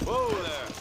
Whoa there!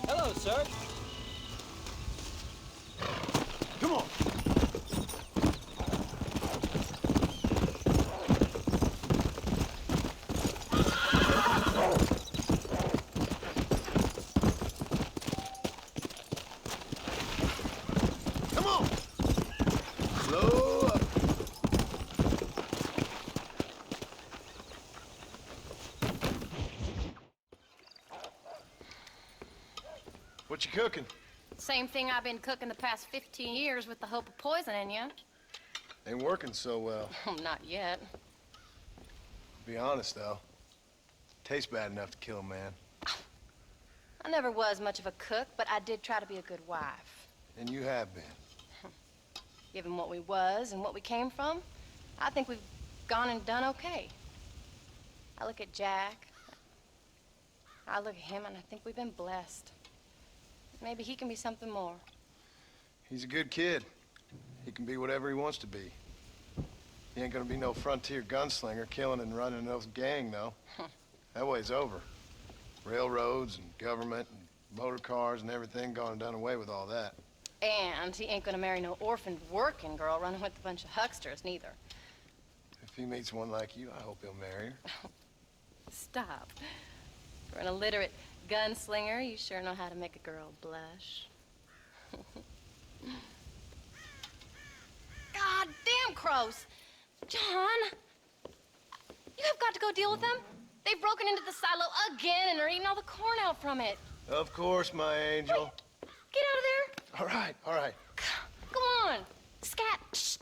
Hello, sir. Come on. Come on. Slow up. What you cooking? Same thing I've been cooking the past 15 years with the hope of poisoning you. Ain't working so well. Not yet. Be honest, though. Tastes bad enough to kill a man. I never was much of a cook, but I did try to be a good wife. And you have been. Given what we was and what we came from, I think we've gone and done okay. I look at Jack. I look at him, and I think we've been blessed. Maybe he can be something more. He's a good kid. He can be whatever he wants to be. He ain't gonna be no frontier gunslinger killing and running no gang, though. That way's over. Railroads and government and motor cars and everything gone and done away with all that. And he ain't gonna marry no orphaned working girl running with a bunch of hucksters, neither. If he meets one like you, I hope he'll marry her. Stop. For an illiterate gunslinger, you sure know how to make a girl blush. God damn crows! John! You have got to go deal with them. They've broken into the silo again and are eating all the corn out from it. Of course, my angel. Wait, get out of there. All right, all right. Go on. Scat. Shh.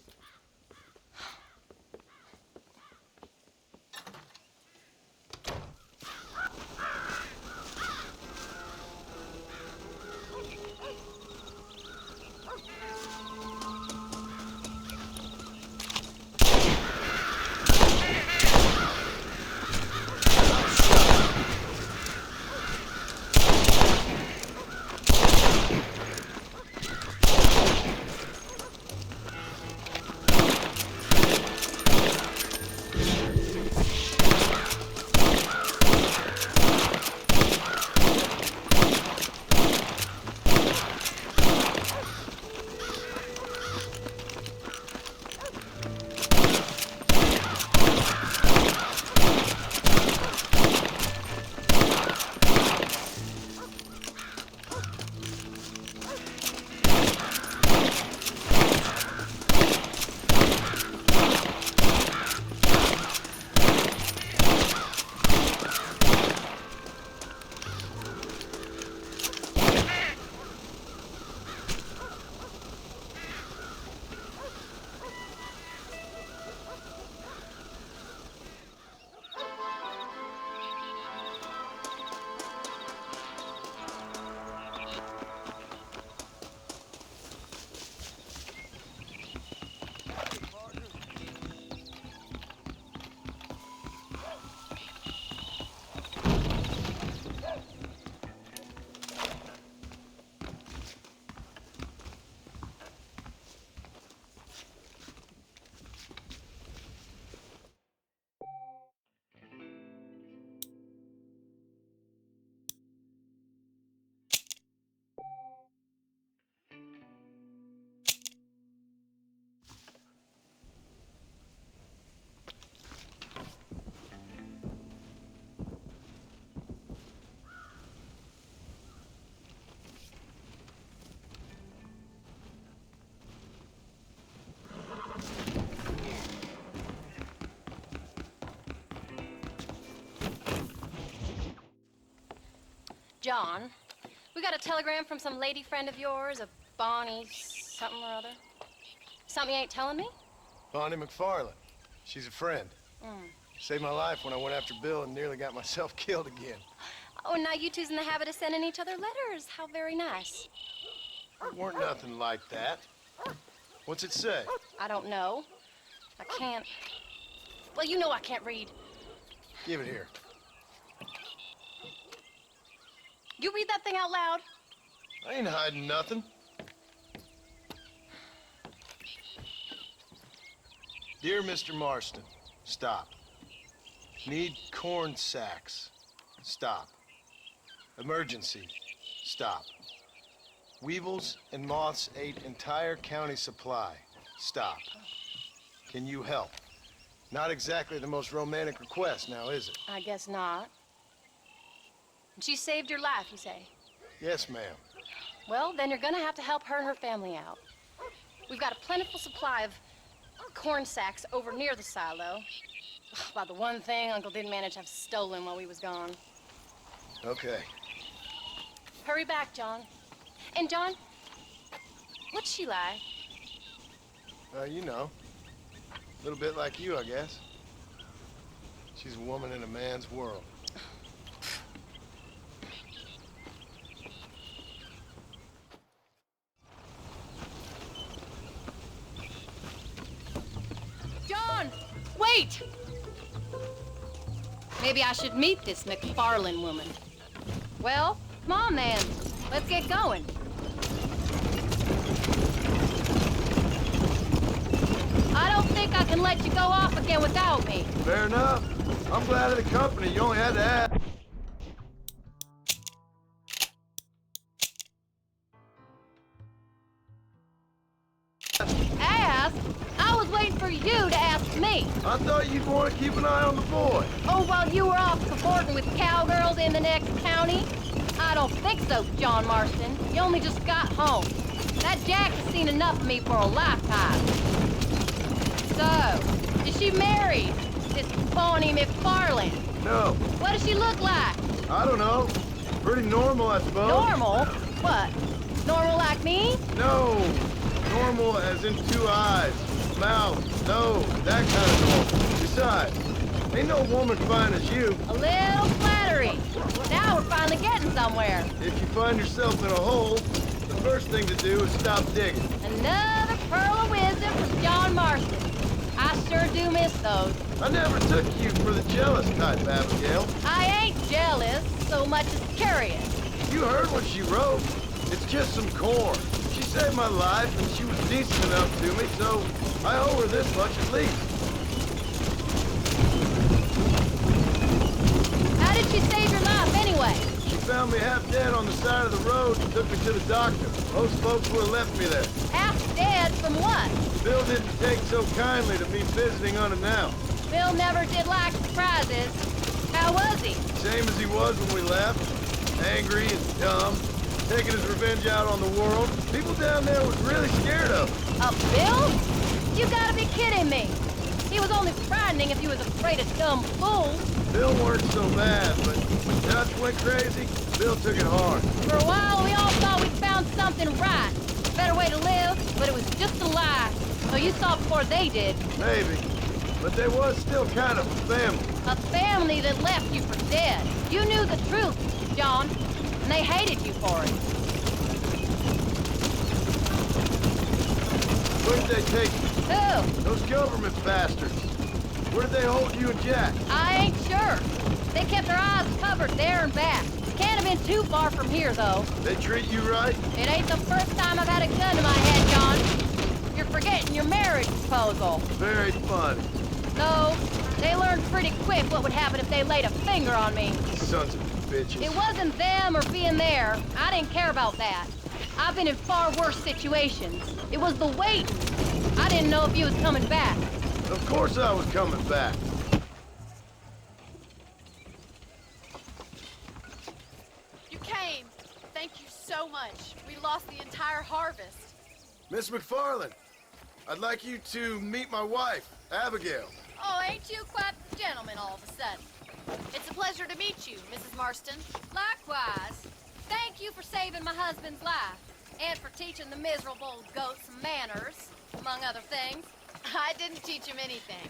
John, we got a telegram from some lady friend of yours, a Bonnie something or other. Something you ain't telling me? Bonnie McFarland. She's a friend. Saved my life when I went after Bill and nearly got myself killed again. Oh, and now you two's in the habit of sending each other letters. How very nice. It weren't nothing like that. What's it say? I don't know. I can't... Well, you know I can't read. Give it here. You read that thing out loud? I ain't hiding nothing. Dear Mr. Marston, stop. Need corn sacks. Stop. Emergency. Stop. Weevils and moths ate entire county supply. Stop. Can you help? Not exactly the most romantic request now, is it? I guess not. She saved your life, you say? Yes, ma'am. Well, then you're gonna have to help her and her family out. We've got a plentiful supply of corn sacks over near the silo. About the one thing Uncle didn't manage to have stolen while we was gone. Okay. Hurry back, John. And John, what's she like? You know. A little bit like you, I guess. She's a woman in a man's world. John, wait! Maybe I should meet this McFarland woman. Well, come on then. Let's get going. I don't think I can let you go off again without me. Fair enough. I'm glad of the company. You only had to ask. Ask? I was waiting for you to ask me. I thought you'd want to keep an eye on the boy. Oh, while you were off cavorting with cowgirls in the next county? I don't think so, John Marston. You only just got home. That Jack has seen enough of me for a lifetime. So, is she married? This Bonnie McFarland? No, What does she look like? I don't know. Pretty normal, I suppose. Normal? What? Normal like me? No. Normal as in 2 eyes, mouth, nose, that kind of normal. Besides, ain't no woman fine as you. A little flattery. Now we're finally getting somewhere. If you find yourself in a hole, the first thing to do is stop digging. Another pearl of wisdom from John Marston. I sure do miss those. I never took you for the jealous type, Abigail. I ain't jealous so much as curious. You heard what she wrote. It's just some corn. She saved my life, and she was decent enough to me, so I owe her this much at least. How did she save your life anyway? She found me half dead on the side of the road and took me to the doctor. Most folks would have left me there. Half dead from what? Bill didn't take so kindly to me visiting unannounced. Bill never did like surprises. How was he? Same as he was when we left. Angry and dumb. Taking his revenge out on the world. People down there was really scared of him. A Bill? You gotta be kidding me. He was only frightening if you was afraid of dumb fools. Bill weren't so bad, but when Dutch went crazy, Bill took it hard. For a while, we all thought we'd found something right. A better way to live, but it was just a lie. So you saw before they did. Maybe. But they was still kind of a family. A family that left you for dead. You knew the truth, John, and they hated you for it. Where did they take you? Who? Those government bastards. Where did they hold you and Jack? I ain't sure. They kept their eyes covered there and back. Can't have been too far from here, though. They treat you right? It ain't the first time I've had a gun to my head, John. You're forgetting your marriage proposal. Very funny. No, they learned pretty quick what would happen if they laid a finger on me. Sons of bitches. It wasn't them or being there. I didn't care about that. I've been in far worse situations. It was the waiting. I didn't know if you was coming back. Of course I was coming back. You came. Thank you so much. We lost the entire harvest. Miss McFarland, I'd like you to meet my wife, Abigail. Oh, ain't you quite the gentleman all of a sudden? It's a pleasure to meet you, Mrs. Marston. Likewise. saving my husband's life, and for teaching the miserable old goat some manners, among other things. I didn't teach him anything.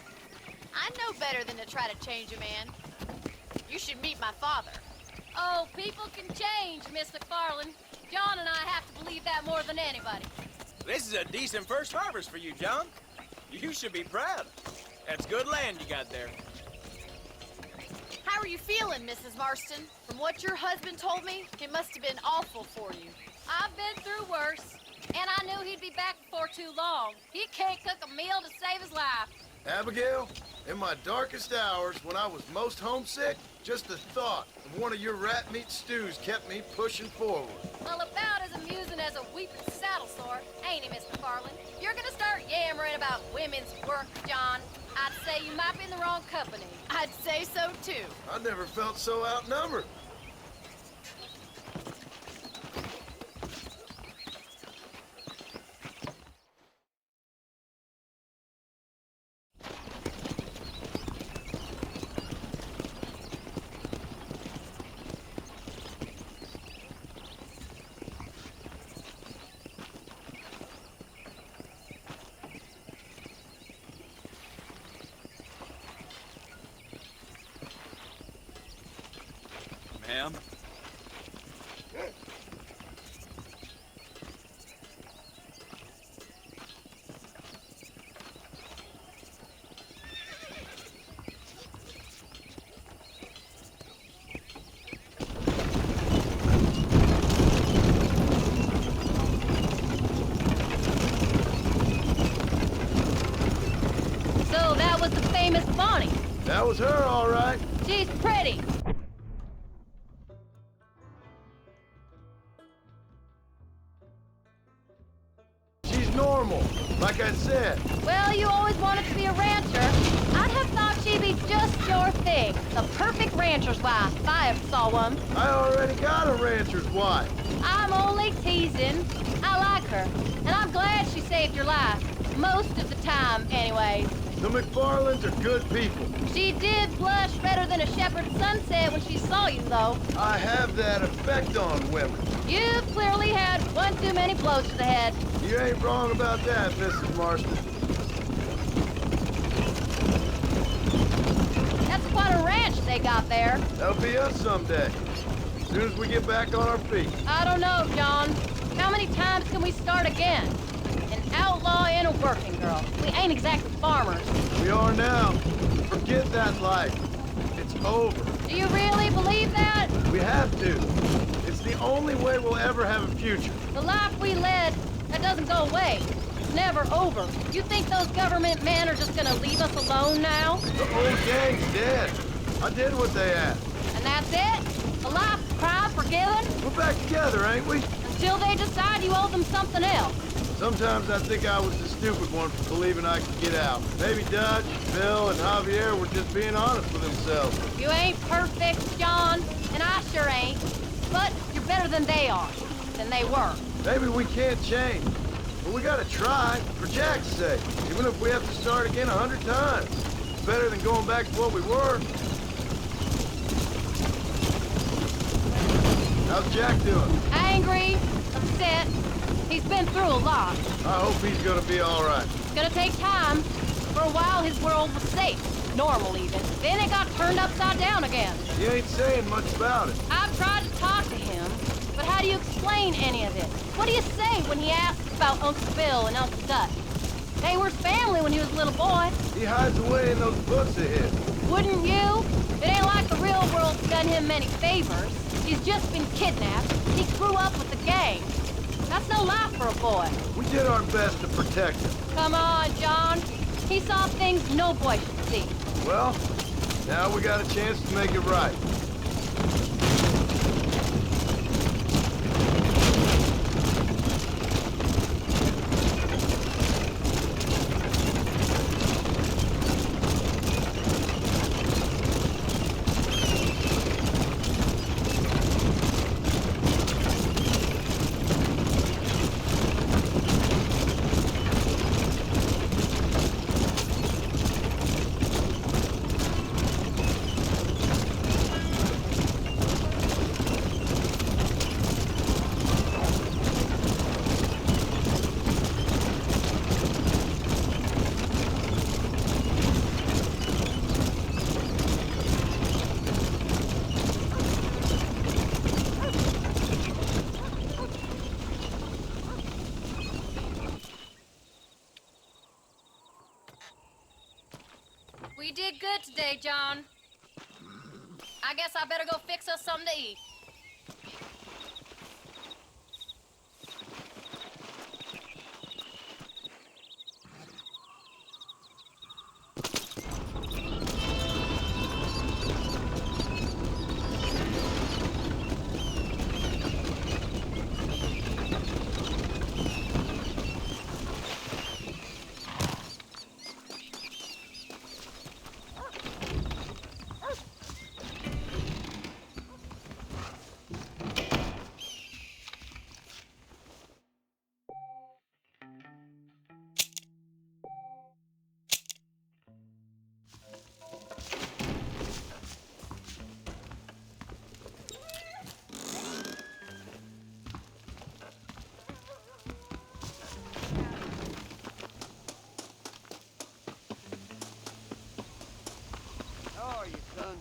I know better than to try to change a man. You should meet my father. Oh, people can change, Miss McFarland. John and I have to believe that more than anybody. This is a decent first harvest for you, John. You should be proud. That's good land you got there. How are you feeling, Mrs. Marston? From what your husband told me, it must have been awful for you. I've been through worse, and I knew he'd be back before too long. He can't cook a meal to save his life. Abigail, in my darkest hours, when I was most homesick, just the thought of one of your rat meat stews kept me pushing forward. Well, about as amusing as a weeping saddle sore, ain't he, Miss McFarland? If you're gonna start yammering about women's work, John, I'd say you might be in the wrong company. I'd say so, too. I never felt so outnumbered. Ma'am? So that was the famous Bonnie. That was her, all right. She's pretty. She's normal, like I said. Well, you always wanted to be a rancher. I'd have thought she'd be just your thing. The perfect rancher's wife, if I ever saw one. I already got a rancher's wife. I'm only teasing. I like her, and I'm glad she saved your life. Most of the time, anyways. The McFarlands are good people. She did blush redder than a shepherd's sunset when she saw you, though. I have that effect on women. You've clearly had one too many blows to the head. You ain't wrong about that, Mrs. Marston. That's quite a ranch they got there. That'll be us someday. As soon as we get back on our feet. I don't know, John. How many times can we start again? An outlaw and a working girl. We ain't exactly farmers. We are now. Forget that life. It's over. Do you really believe that? We have to. It's the only way we'll ever have a future. The life we led, that doesn't go away. It's never over. You think those government men are just gonna leave us alone now? The old gang's dead. I did what they asked. And that's it? A life of crime forgiven? We're back together, ain't we? Until they decide you owe them something else. Sometimes I think I was the stupid one for believing I could get out. Maybe Dutch, Bill, and Javier were just being honest with themselves. You ain't perfect, John, and I sure ain't. But you're better than they are. Than they were. Maybe we can't change. But we gotta try, for Jack's sake. Even if we have to start again 100 times. It's better than going back to what we were. How's Jack doing? Angry, upset. He's been through a lot. I hope he's gonna be all right. It's gonna take time. For a while, his world was safe. Normal, even. Then it got turned upside down again. He ain't saying much about it. I've tried to talk to him, but how do you explain any of it? What do you say when he asks about Uncle Bill and Uncle Dutch? They were family when he was a little boy. He hides away in those books of his. Wouldn't you? It ain't like the real world's done him many favors. He's just been kidnapped. He grew up with the gang. That's no life for a boy. We did our best to protect him. Come on, John. He saw things no boy should see. Well, now we got a chance to make it right. We did good today, John. I guess I better go fix us something to eat. How are you, son?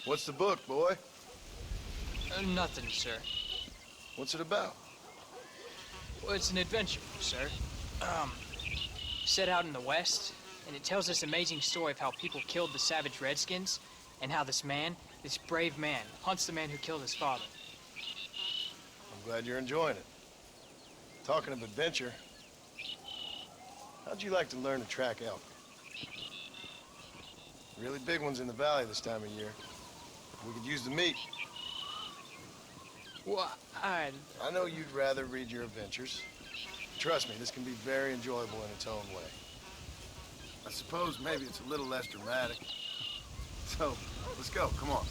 What's the book, boy? Nothing, sir. What's it about? Well, it's an adventure, sir. Set out in the West, and it tells this amazing story of how people killed the savage Redskins, and how this man, this brave man, hunts the man who killed his father. I'm glad you're enjoying it. Talking of adventure, how'd you like to learn to track elk? Really big ones in the valley this time of year. We could use the meat. Well, I know you'd rather read your adventures. Trust me, this can be very enjoyable in its own way. I suppose maybe it's a little less dramatic. So, let's go, come on.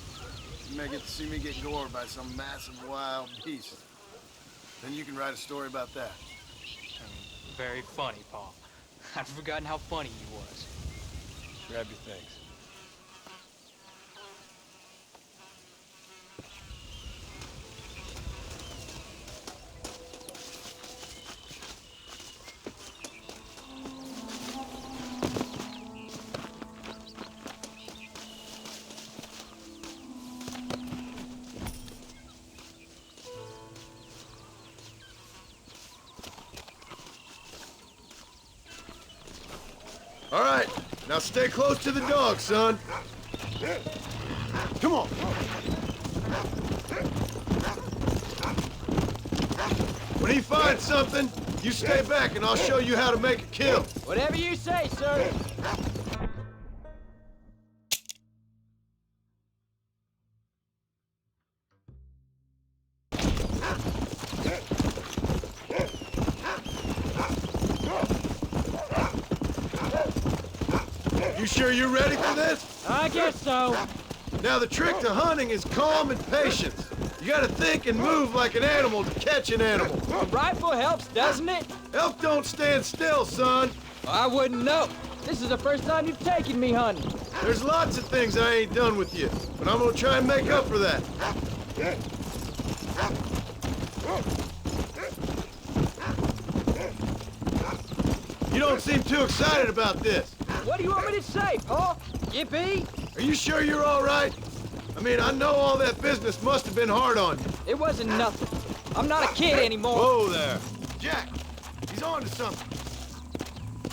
You may get to see me get gored by some massive wild beast. Then you can write a story about that. very funny, Paul. I'd forgotten how funny you was. Grab your things. All right, now stay close to the dog, son. Come on. When he finds something, you stay back and I'll show you how to make a kill. Whatever you say, sir. You sure you're ready for this? I guess so. Now the trick to hunting is calm and patience. You gotta think and move like an animal to catch an animal. A rifle helps, doesn't it? Elk don't stand still, son. I wouldn't know. This is the first time you've taken me hunting. There's lots of things I ain't done with you, but I'm gonna try and make up for that. You don't seem too excited about this. What do you want me to say, Paul? Yippee? Are you sure you're all right? I mean, I know all that business must have been hard on you. It wasn't nothing. I'm not a kid anymore. Whoa there. Jack, he's on to something.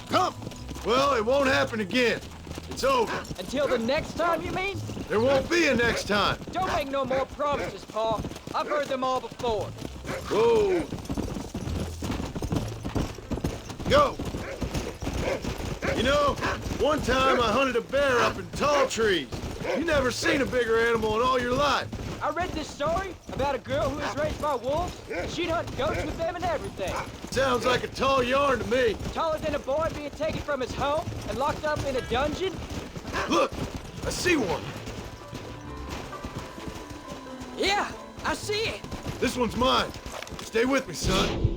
Come. Well, it won't happen again. It's over. Until the next time, you mean? There won't be a next time. Don't make no more promises, Paul. I've heard them all before. Whoa. Go. You know, one time I hunted a bear up in tall trees. You never seen a bigger animal in all your life. I read this story about a girl who was raised by wolves. She'd hunt goats with them and everything. Sounds like a tall yarn to me. Taller than a boy being taken from his home and locked up in a dungeon. Look, I see one. Yeah, I see it. This one's mine. Stay with me, son.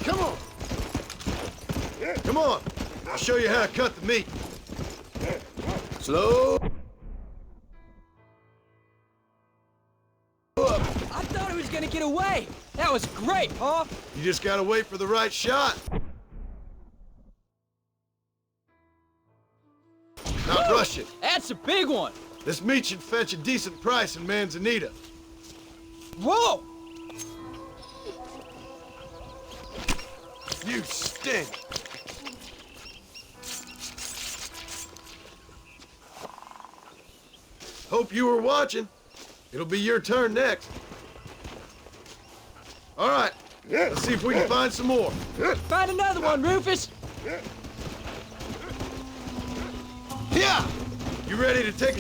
Come on. Come on. I'll show you how to cut the meat. Slow. I thought he was gonna get away. That was great, Paul. You just gotta wait for the right shot. Not rush it. That's a big one. This meat should fetch a decent price in Manzanita. Whoa! You stink. Hope you were watching. It'll be your turn next. All right, let's see if we can find some more. Find another one, Rufus. Yeah! You ready to take a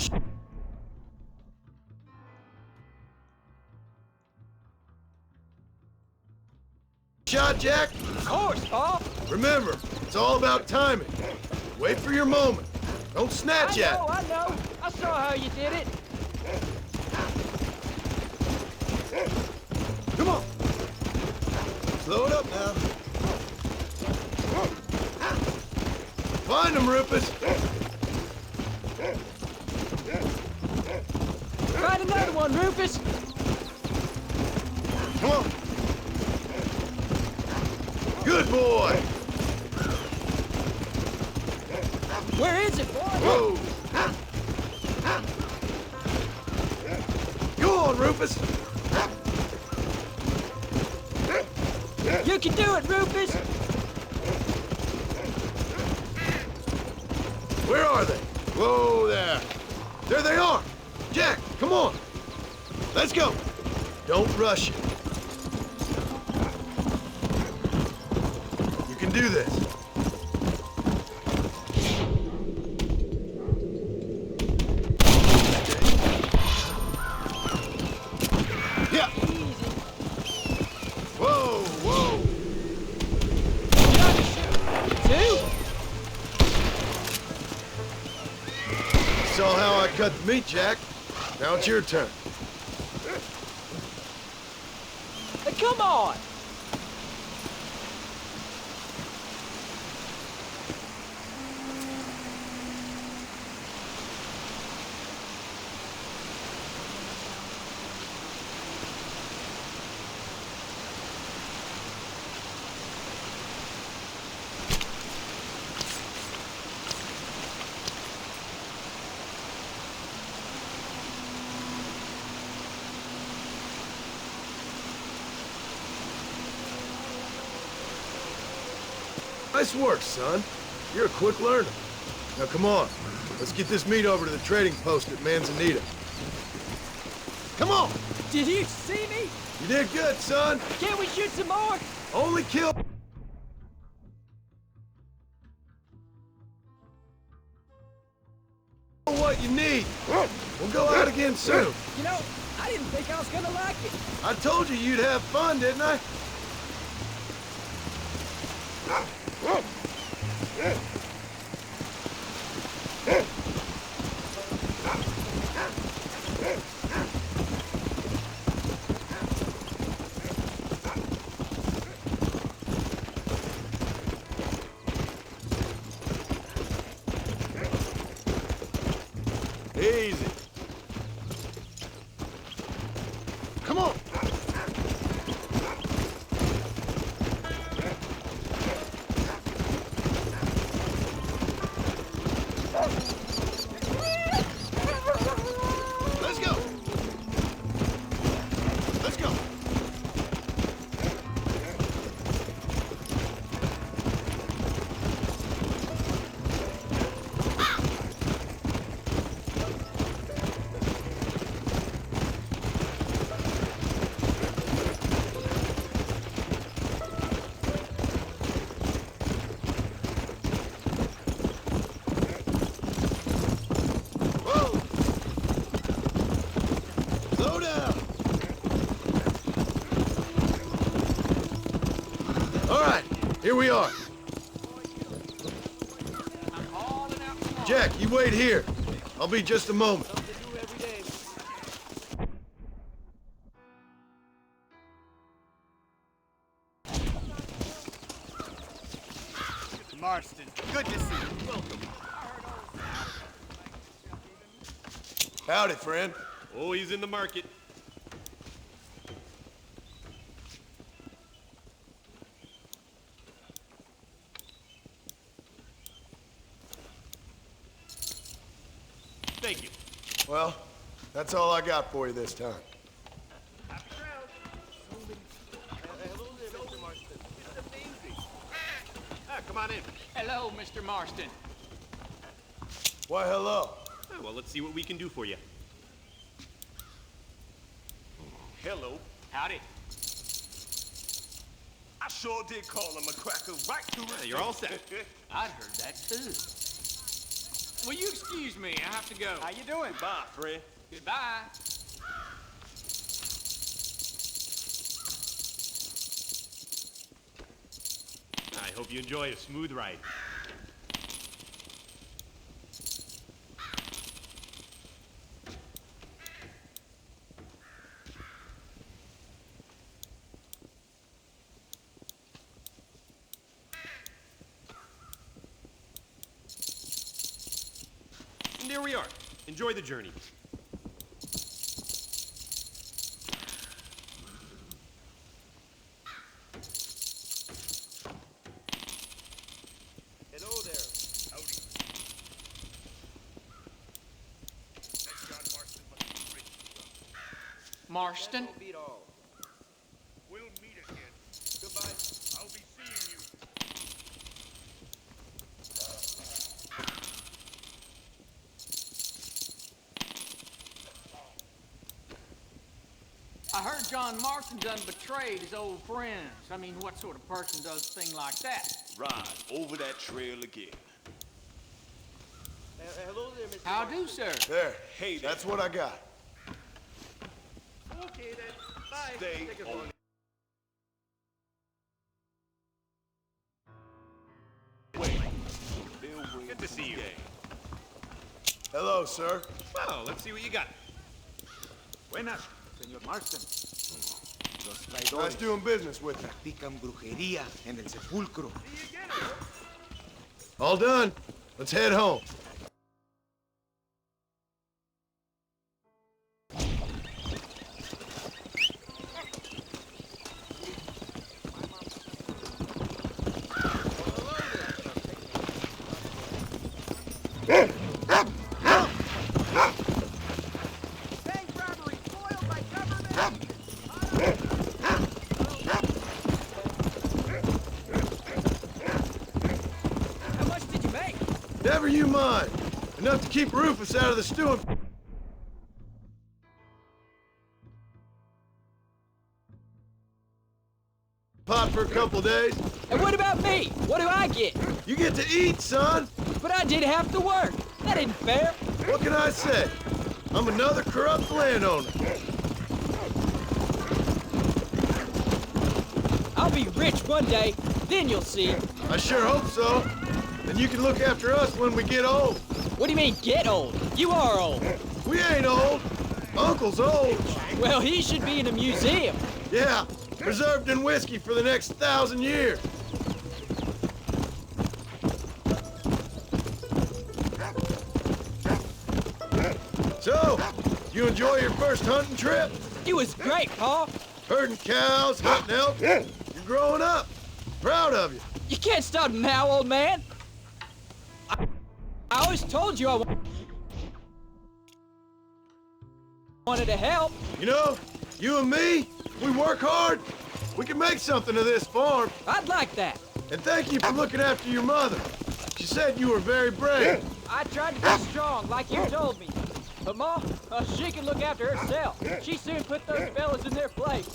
shot, Jack? Of course, Paul. Remember, it's all about timing. Wait for your moment. Don't snatch at it. I know. I saw how you did it. Come on. Slow it up now. Find him, Rufus. Find another one, Rufus. Come on. Good boy. Where is it, boy? Whoa. Go on, Rufus. You can do it, Rufus. Where are they? Whoa there. There they are. Jack, come on. Let's go. Don't rush it. You can do this. Yeah. Whoa, whoa. Two. Saw how I cut the meat, Jack. Now it's your turn. Come on. Nice work, son. You're a quick learner. Now come on. Let's get this meat over to the trading post at Manzanita. Come on! Did you see me? You did good, son. Can't we shoot some more? Only kill what you need. We'll go out again soon. You know, I didn't think I was gonna like it. I told you you'd have fun, didn't I? Here we are. Jack, you wait here. I'll be just a moment. Marston, good to see you. Welcome. Howdy, friend. Oh, he's in the market. Thank you. Well, that's all I got for you this time. Happy trails. Hello there, Mr. Marston. It's amazing. Come on in. Hello, Mr. Marston. Why, hello. Oh, well, let's see what we can do for you. Hello. Howdy. I sure did call him a cracker right to his You're all set. I'd heard that too. Will you excuse me? I have to go. How you doing? Bye, friend. Goodbye. I hope you enjoy a smooth ride. And there we are. Enjoy the journey. Hello there. Howdy. That John Marston must be rich. Marston? That beat all. We'll meet again. Goodbye. I'll be seeing you. I heard John Marston done betrayed his old friends. I mean, what sort of person does a thing like that? Ride over that trail again. Hello there, Mr. How do, sir? There. Hey there. That's what I got. Okay, then. Bye. Stay Take it on. Wait. Good to see you. Hello, sir. Well, let's see what you got. Buenas, señor Marston. Los Nice traidores doing business with you. practican brujería en el sepulcro. All done. Let's head home. How much did you make? Never you mind. Enough to keep Rufus out of the stew and pot for a couple days. And what about me? What do I get? You get to eat, son. But I did have to work. That isn't fair. What can I say? I'm another corrupt landowner. I'll be rich one day. Then you'll see. I sure hope so. Then you can look after us when we get old. What do you mean, get old? You are old. We ain't old. Uncle's old. Well, he should be in a museum. Yeah, preserved in whiskey for the next 1,000 years. So, you enjoy your first hunting trip? It was great, Pa. Herding cows, hunting elk. You're growing up. Proud of you. You can't stop now, old man. I always told you I wanted to help. You know, you and me, we work hard. We can make something of this farm. I'd like that. And thank you for looking after your mother. She said you were very brave. I tried to be strong, like you told me. But Ma, she can look after herself. She soon put those fellas in their place.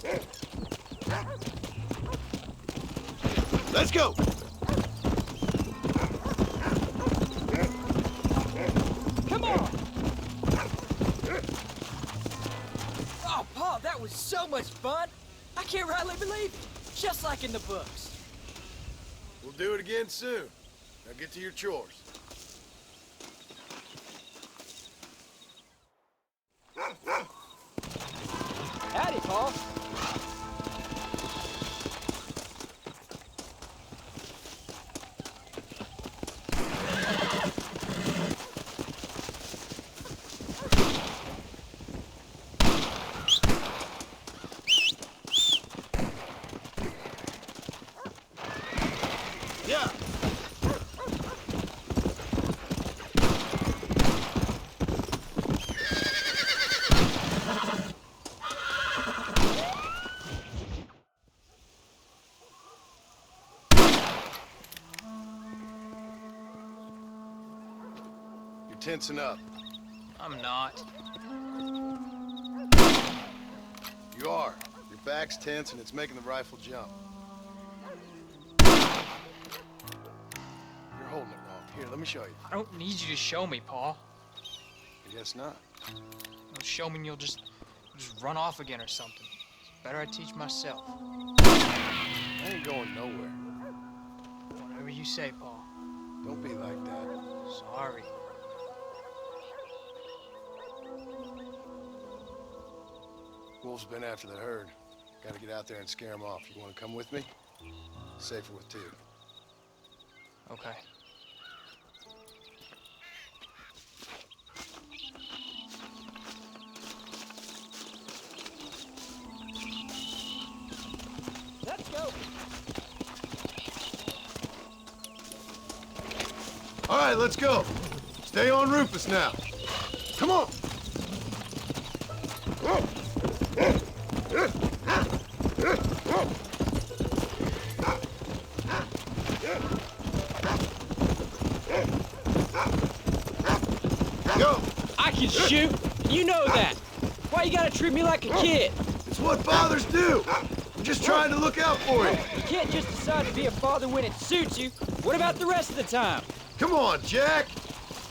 Let's go. Come on! Oh, Pa, that was so much fun. I can't rightly believe it. Just like in the books. We'll do it again soon. Now get to your chores. Howdy, Paul. Yeah. You're tensing up. I'm not. You are. Your back's tense and it's making the rifle jump. You're holding it wrong. Here, let me show you. I don't need you to show me, Paul. I guess not. You'll show me and you'll just run off again or something. It's better I teach myself. I ain't going nowhere. Whatever you say, Paul. Don't be like that. Sorry. Wolf's been after the herd. Gotta get out there and scare him off. You wanna come with me? Safer with two. Okay. Let's go. All right, let's go. Stay on Rufus now. Come on. Go. I can shoot. You know that. Why you gotta treat me like a kid? It's what fathers do. I'm just trying to look out for you. You can't just decide to be a father when it suits you. What about the rest of the time? Come on, Jack.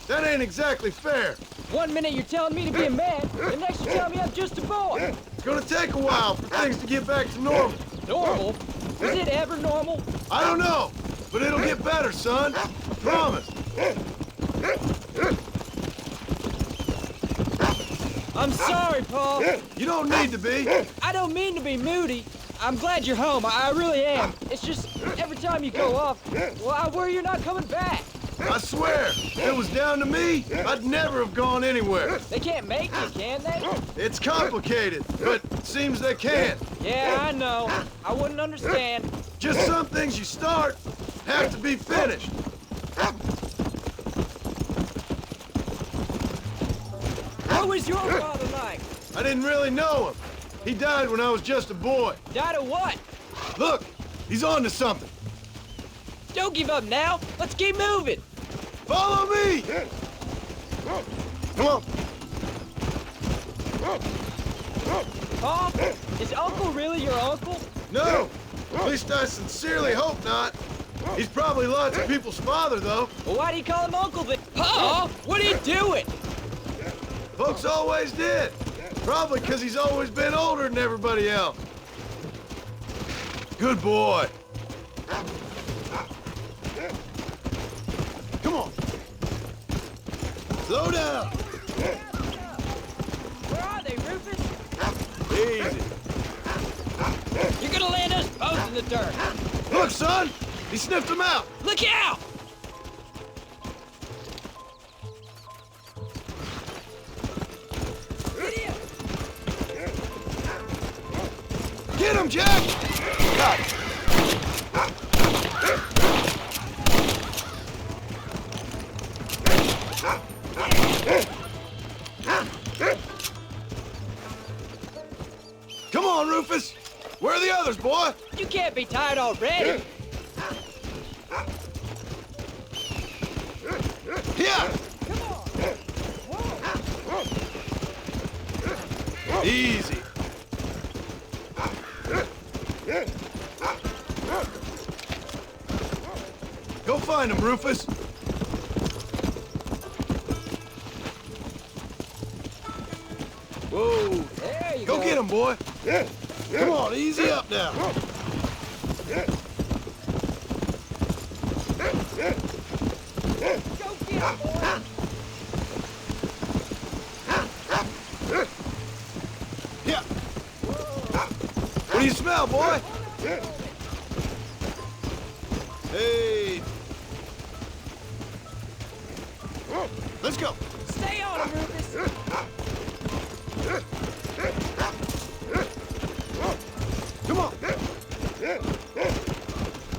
That ain't exactly fair. 1 minute you're telling me to be a man, the next you're telling me I'm just a boy. It's gonna take a while for things to get back to normal. Normal? Was it ever normal? I don't know, but it'll get better, son. I promise. I'm sorry, Paul. You don't need to be. I don't mean to be moody. I'm glad you're home. I really am. It's just every time you go off, well, I worry you're not coming back. I swear, if it was down to me, I'd never have gone anywhere. They can't make you, can they? It's complicated, but it seems they can. Yeah, I know. I wouldn't understand. Just some things you start have to be finished. What was your father like? I didn't really know him. He died when I was just a boy. Died of what? Look, he's on to something. Don't give up now. Let's keep moving. Follow me! Come on. Paul, is Uncle really your uncle? No, at least I sincerely hope not. He's probably lots of people's father, though. Well, why do you call him Uncle then? Paul, what are you doing? Folks always did. Probably because he's always been older than everybody else. Good boy. Come on. Slow down. Where are they, Rufus? Easy. You're gonna land us both in the dirt. Look, son. He sniffed him out. Look out! Get him, Jack! Come on, Rufus! Where are the others, boy? You can't be tired already. Here! Easy. Go find him, Rufus. Whoa. There you Go go. get him, boy. Come on, easy up now. What do you smell, boy? Hey. Let's go. Stay on him, Rufus. Come on.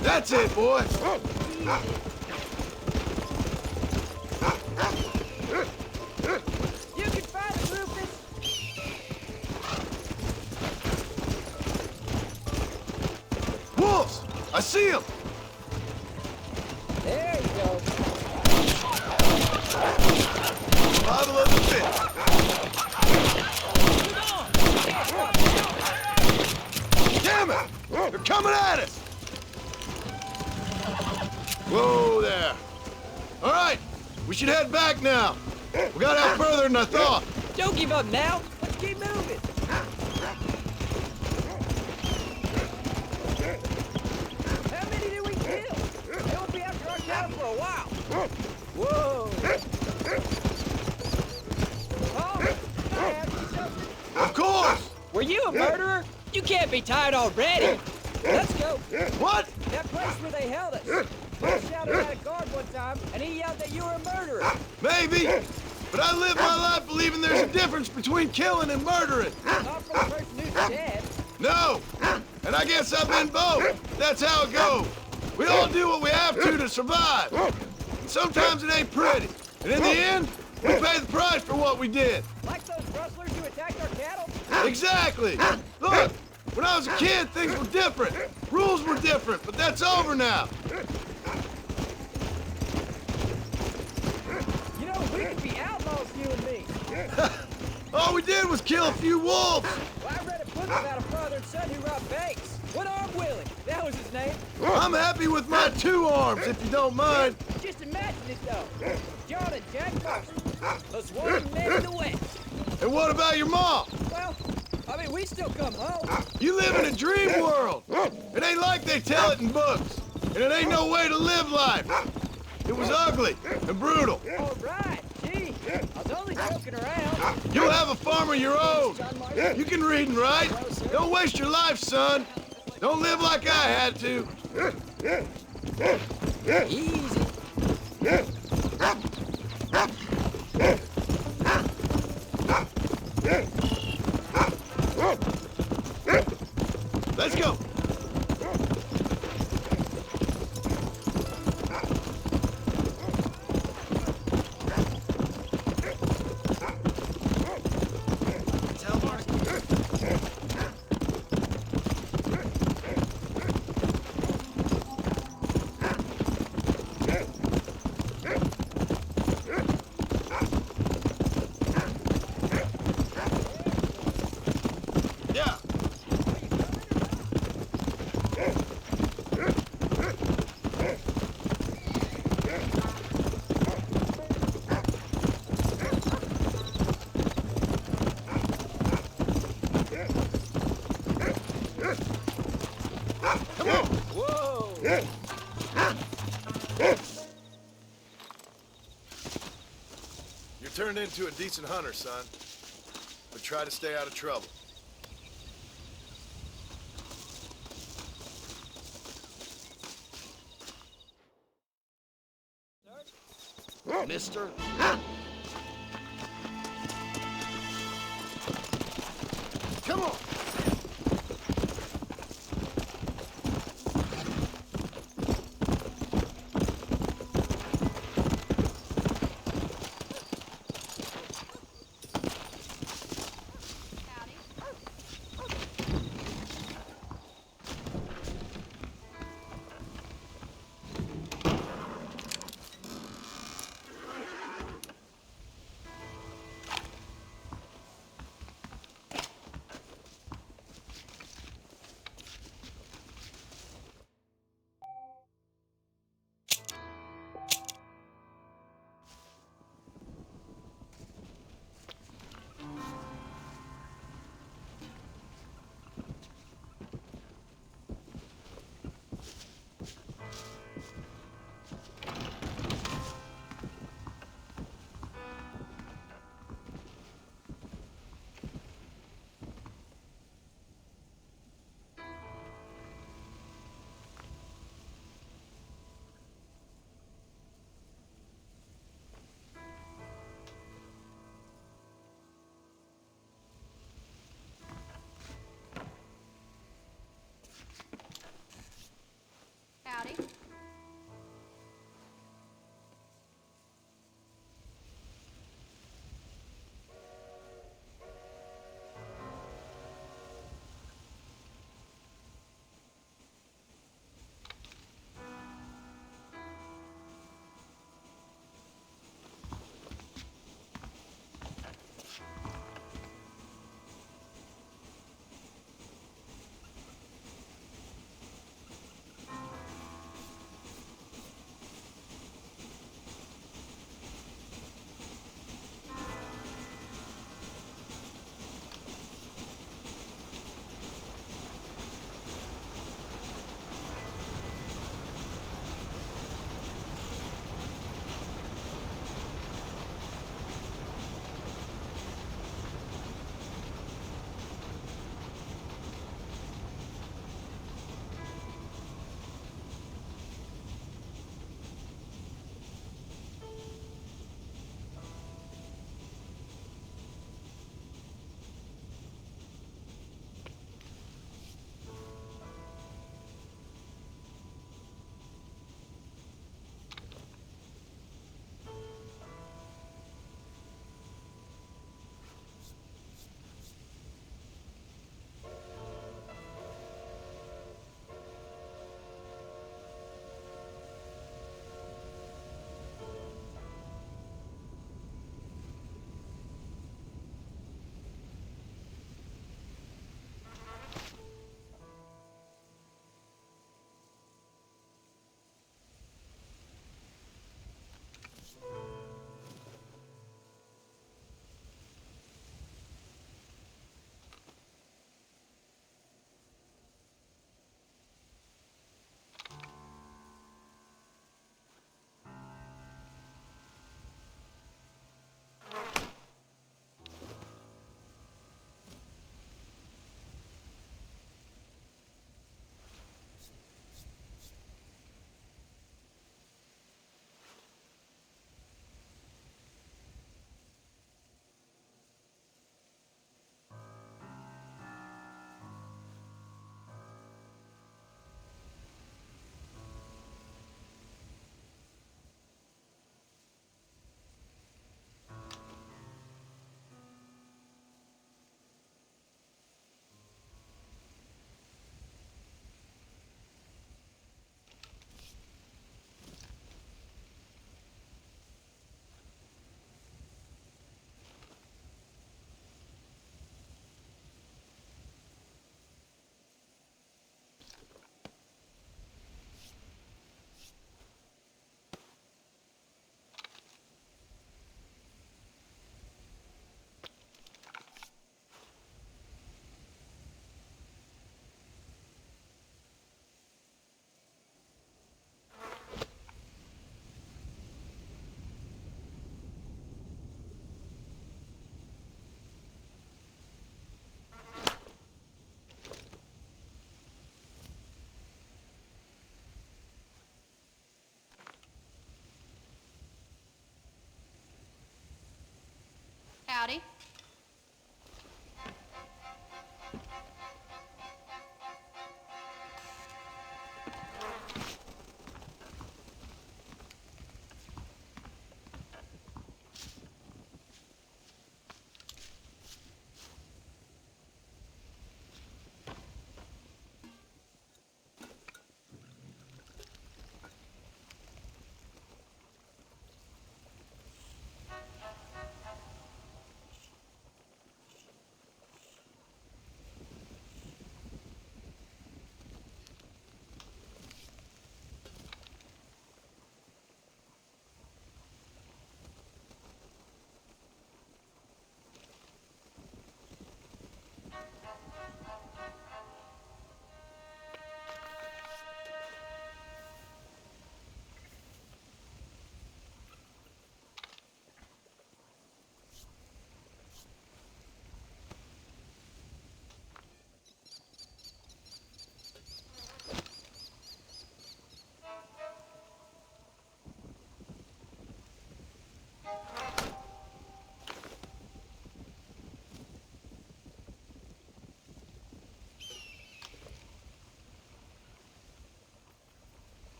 That's it, boy. You can find him, Rufus. Wolves! I see them. There you go. Bottle of the fish. Damn it! They're coming at us! Whoa there. All right, we should head back now. We got out further than I thought. Don't give up now. Let's keep moving. How many did we kill? They won't be after our cattle for a while. Whoa. Oh, can I ask you something? Of course! Were you a murderer? You can't be tired already. Let's go. What? That place where they held us. I shouted at a guard one time, and he yelled that you were a murderer. Maybe. But I live my life believing there's a difference between killing and murdering. Not for the person who's dead. No! And I guess I've been both. That's how it goes. We all do what we have to survive. And sometimes it ain't pretty. And in the end, we pay the price for what we did. Like those rustlers who attacked our cattle? Exactly. Look, when I was a kid, things were different. Rules were different, but that's over now. You know, we could be outlaws, you and me. All we did was kill a few wolves. Well, I read a book about a father and son who robbed banks. One-armed Willie, that was his name. I'm happy with my 2 arms, if you don't mind. Just imagine it, though. John and Jack Marston, us one men in the West. And what about your mom? Well, I mean, we still come home. You live in a dream world. It ain't like they tell it in books. And it ain't no way to live life. It was ugly and brutal. All right, gee, I was only joking around. You'll have a farm of your own. You can read and write. Don't waste your life, son. Don't live like I had to. Easy. Let's go. You're turned into a decent hunter, son. But try to stay out of trouble. Mister,